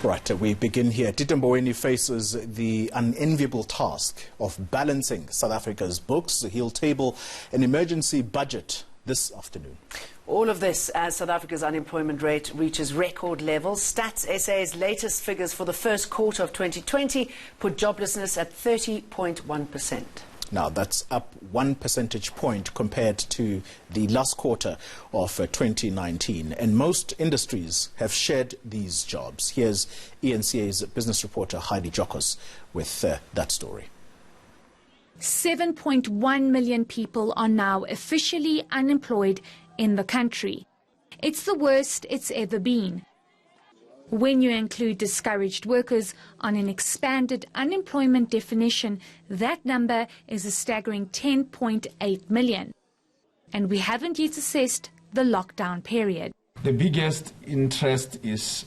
Right, we begin here. Tito Mboweni faces the unenviable task of balancing South Africa's books. He'll table an emergency budget this afternoon. All of this as South Africa's unemployment rate reaches record levels. Stats SA's latest figures for the first quarter of 2020 put joblessness at 30.1%. Now, that's up 1 percentage point compared to the last quarter of 2019. And most industries have shed these jobs. Here's ENCA's business reporter Heidi Jokos with that story. 7.1 million people are now officially unemployed in the country. It's the worst it's ever been. When you include discouraged workers on an expanded unemployment definition, that number is a staggering 10.8 million. And we haven't yet assessed the lockdown period. The biggest interest is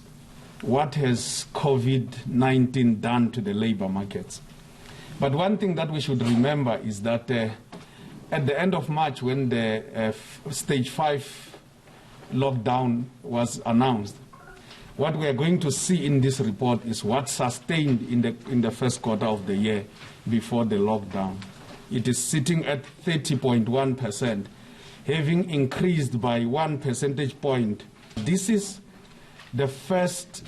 what has COVID-19 done to the labor markets. But one thing that we should remember is that at the end of March, when the stage 5 lockdown was announced, what we are going to see in this report is what sustained in the first quarter of the year before the lockdown. It is sitting at 30.1%, having increased by 1 percentage point. This is the first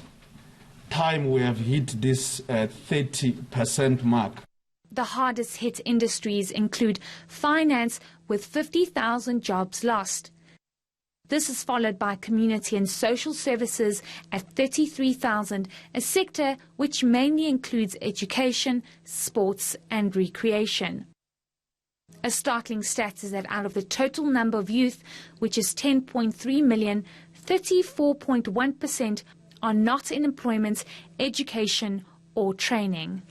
time we have hit this 30% mark. The hardest hit industries include finance, with 50,000 jobs lost. This is followed by community and social services at 33,000, a sector which mainly includes education, sports and recreation. A startling stat is that out of the total number of youth, which is 10.3 million, 34.1% are not in employment, education or training.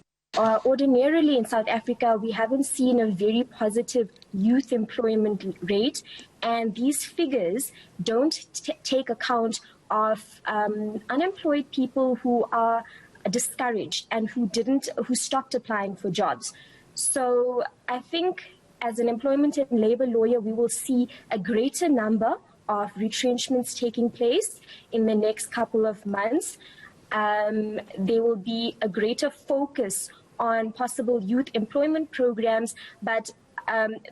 Ordinarily in South Africa, we haven't seen a very positive youth employment rate, and these figures don't take account of unemployed people who are discouraged and who stopped applying for jobs. So I think as an employment and labor lawyer, we will see a greater number of retrenchments taking place in the next couple of months. There will be a greater focus on possible youth employment programs, but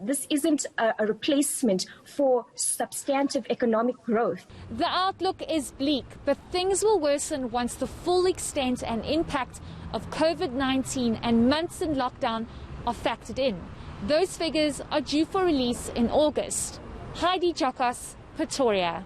this isn't a replacement for substantive economic growth. The outlook is bleak, but things will worsen once the full extent and impact of COVID-19 and months in lockdown are factored in. Those figures are due for release in August. Heidi Jokos, Pretoria.